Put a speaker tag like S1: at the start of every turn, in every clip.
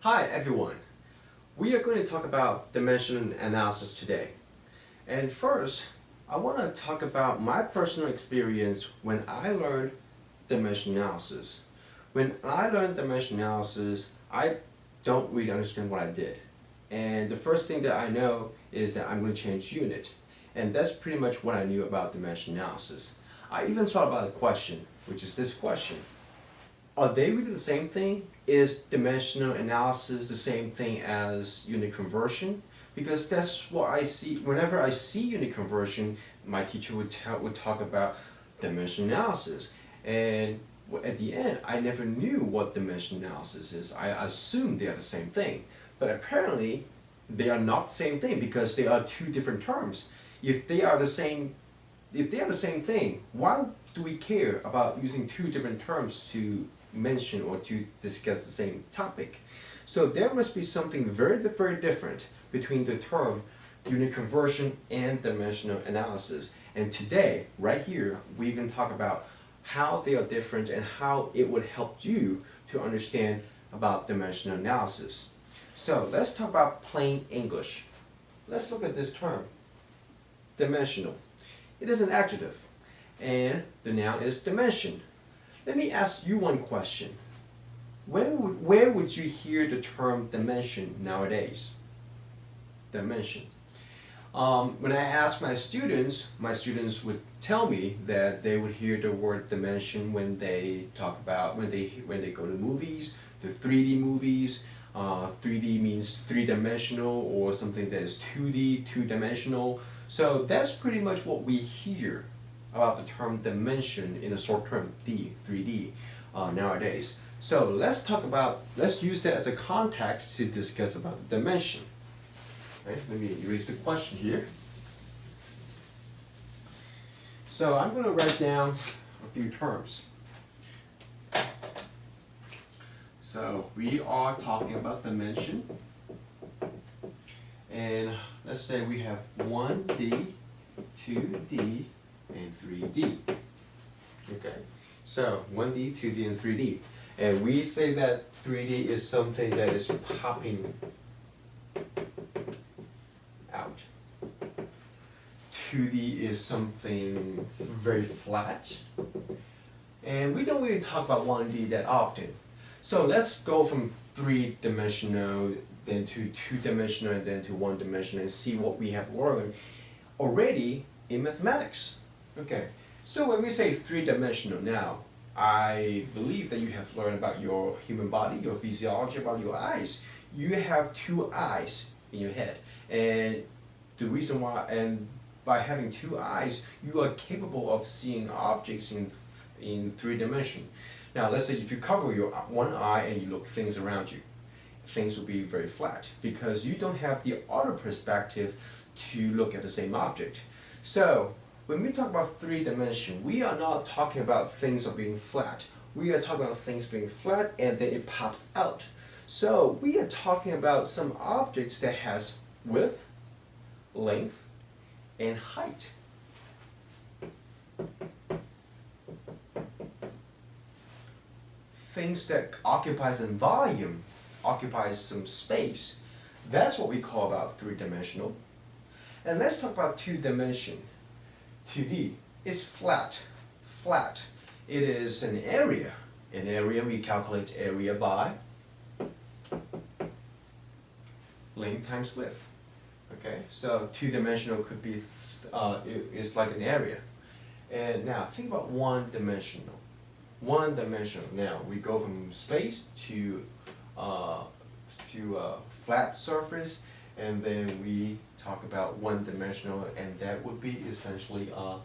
S1: Hi everyone. We are going to talk about dimension analysis today. And first, I want to talk about my personal experience when I learned dimension analysis. When I learned dimension analysis, I don't really understand what I did. And the first thing that I know is that I'm going to change unit. And that's pretty much what I knew about dimension analysis. I even thought about a question, which is this question. Are they really the same thing? Is dimensional analysis the same thing as unit conversion? Because that's what I see. Whenever I see unit conversion, my teacher would talk about dimension analysis. And at the end, I never knew what dimension analysis is. I assumed they are the same thing. But apparently, they are not the same thing because they are two different terms. If they are the same thing, why do we care about using two different terms to mention or to discuss the same topic? So there must be something very different between the term unit conversion and dimensional analysis. And today, right here, we can talk about how they are different and how it would help you to understand about dimensional analysis. So let's talk about plain English. Let's look at this term, dimensional. It is an adjective, and the noun is dimension. Let me ask you one question. Where would you hear the term dimension nowadays? Dimension. When I ask my students would tell me that they would hear the word dimension when they talk about when they go to movies, the 3D movies. 3D means three-dimensional or something that is 2D, two-dimensional. So that's pretty much what we hear about the term dimension in a short term 3D nowadays. So let's use that as a context to discuss about the dimension. Okay, let me erase the question here. So I'm going to write down a few terms. So we are talking about dimension, and let's say we have 1D, 2D, and 3D. Okay, so 1D, 2D, and 3D. And we say that 3D is something that is popping out. 2D is something very flat. And we don't really talk about 1D that often. So let's go from three-dimensional, then to two-dimensional, and then to one-dimensional, and see what we have learned already in mathematics. Okay, so when we say three-dimensional now, I believe that you have learned about your human body, your physiology, about your eyes. You have two eyes in your head, and the reason why, and by having two eyes, you are capable of seeing objects in three dimension. Now, let's say if you cover your one eye and you look things around you, things will be very flat because you don't have the other perspective to look at the same object. So, when we talk about three dimension, we are not talking about things being flat. We are talking about things being flat and then it pops out. So, we are talking about some objects that has width, length, and height. Things that occupies in volume, occupies some space. That's what we call about three-dimensional. And let's talk about two-dimension. 2D is flat. Flat. It is an area. An area, we calculate area by length times width. Okay, so two-dimensional could be, it's like an area. And now, think about one-dimensional. One-dimensional. Now, we go from space to flat surface, and then we talk about one-dimensional, and that would be essentially a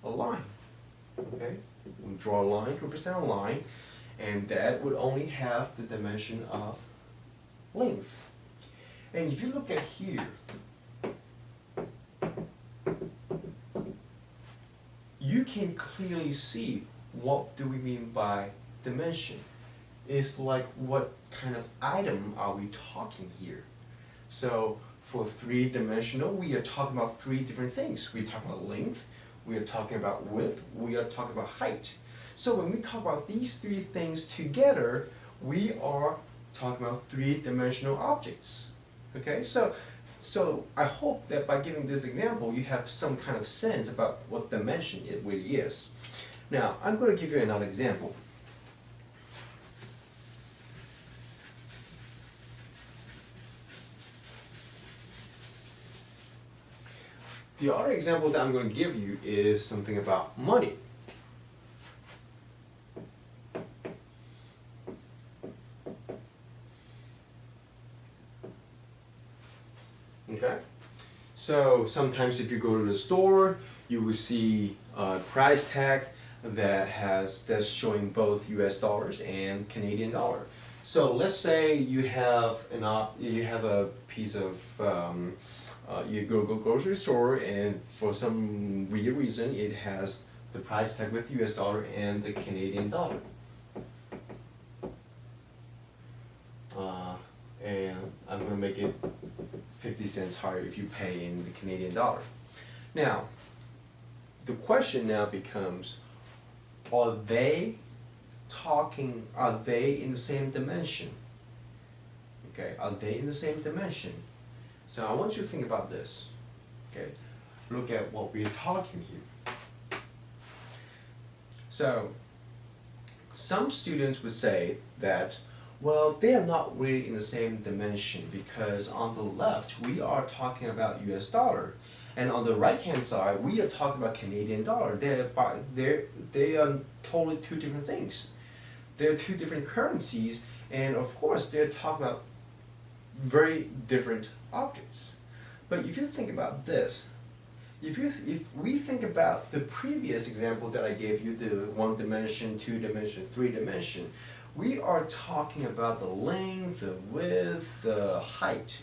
S1: line. Okay, we draw a line to represent a line, and that would only have the dimension of length. And if you look at here, you can clearly see what do we mean by dimension. It's like what kind of item are we talking here? So for three-dimensional, we are talking about three different things. We talk about length, we are talking about width, we are talking about height. So when we talk about these three things together, we are talking about three-dimensional objects. Okay, so I hope that by giving this example, you have some kind of sense about what dimension it really is. Now, I'm going to give you another example. The other example that I'm going to give you is something about money. Okay? So sometimes if you go to the store, you will see a price tag that's showing both US dollars and Canadian dollar. So let's say you have a piece of you go grocery store, and for some weird reason it has the price tag with US dollar and the Canadian dollar. And I'm going to make it 50 cents higher if you pay in the Canadian dollar. Now, the question now becomes, are they in the same dimension? Okay, are they in the same dimension? So I want you to think about this. Okay, look at what we're talking here. So, some students would say that, well, they are not really in the same dimension, because on the left we are talking about US dollar, and on the right hand side we are talking about Canadian dollar. They are totally two different things. They're two different currencies, and of course they're talking about very different objects. But if you think about this, if we think about the previous example that I gave you, the 1 dimension, 2 dimension, 3 dimension, we are talking about the length, the width, the height.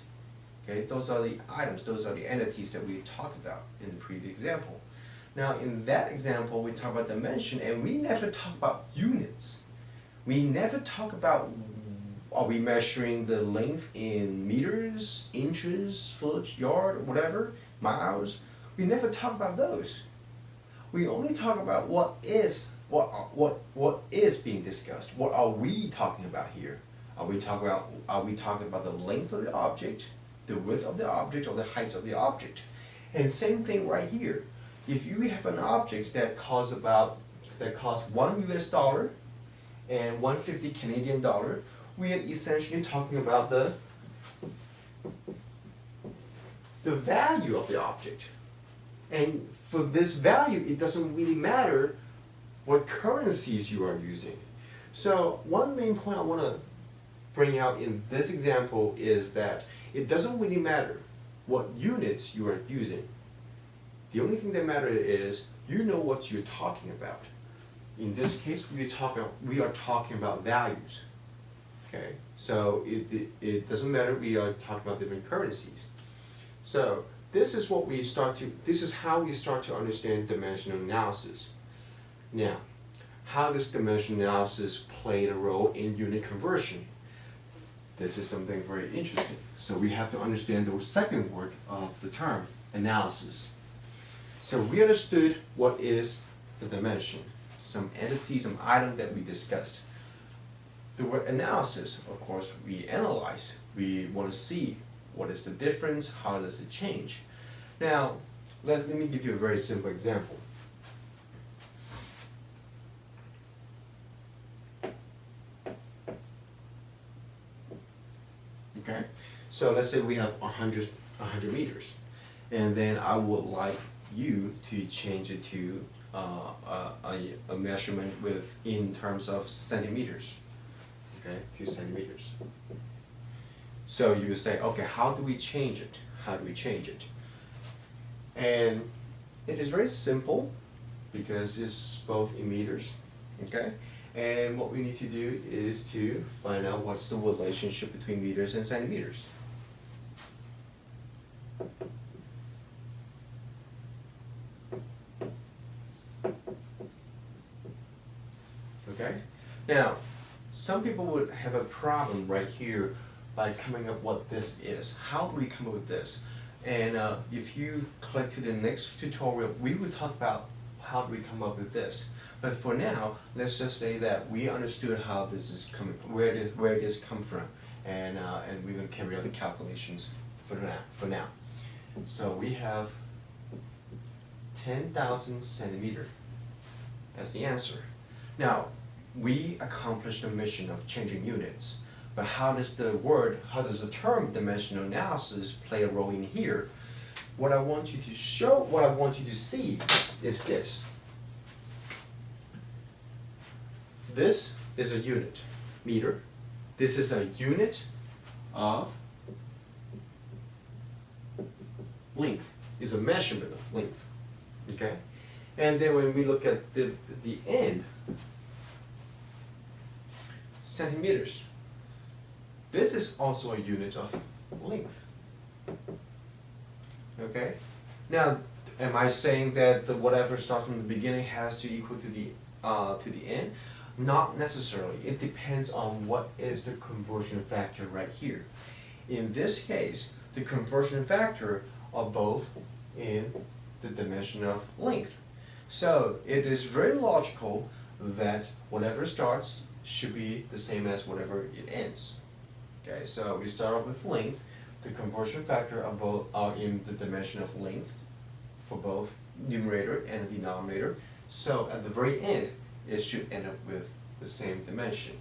S1: Okay, those are the items, those are the entities that we talked about in the previous example. Now in that example we talk about dimension, and we never talk about units. We never talk about, are we measuring the length in meters, inches, foot, yard, whatever, miles? We never talk about those. We only talk about what is being discussed. What are we talking about here? Are we talking about the length of the object, the width of the object, or the height of the object? And same thing right here. If you have an object that costs 1 US dollar and 150 Canadian dollar, we are essentially talking about the value of the object. And for this value, it doesn't really matter what currencies you are using. So one main point I want to bring out in this example is that it doesn't really matter what units you are using. The only thing that matters is you know what you're talking about. In this case, we are talking about values. Okay, so it doesn't matter, we are talking about different currencies. So this is how we start to understand dimensional analysis. Now, how does dimensional analysis play a role in unit conversion? This is something very interesting. So we have to understand the second word of the term, analysis. So we understood what is the dimension, some entity, some item that we discussed. The word analysis, of course, we analyze. We want to see what is the difference, how does it change. Now, let me give you a very simple example. Okay, so let's say we have 100 meters, and then I would like you to change it to a measurement in terms of centimeters. Okay, 2 centimeters. So you would say, okay, how do we change it? How do we change it? And it is very simple, because it's both in meters. Okay, and what we need to do is to find out what's the relationship between meters and centimeters. Okay, now some people would have a problem right here by coming up what this is. How do we come up with this? And if you click to the next tutorial, we will talk about how do we come up with this. But for now, let's just say that we understood how this is coming, where it is come from, and we're going to carry out the calculations for now. So we have 10,000 centimeter as the answer. Now, we accomplished the mission of changing units, but how does the term dimensional analysis play a role in here? What I want you to see is this. This is a unit, meter. This is a unit of length, is a measurement of length, okay? And then when we look at the end, centimeters, this is also a unit of length, okay? Now, am I saying that whatever starts from the beginning has to equal to the end? Not necessarily. It depends on what is the conversion factor right here. In this case, the conversion factor are both in the dimension of length. So it is very logical that whatever starts should be the same as whatever it ends. Okay, so we start off with length. The conversion factor are both in the dimension of length for both numerator and the denominator. So at the very end, it should end up with the same dimension.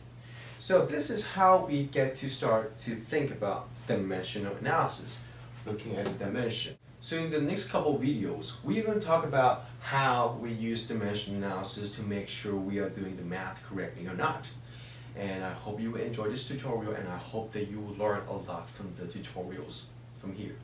S1: So this is how we get to start to think about dimensional analysis, looking at the dimension. So in the next couple of videos, we're going to talk about how we use dimension analysis to make sure we are doing the math correctly or not. And I hope you enjoyed this tutorial, and I hope that you will learn a lot from the tutorials from here.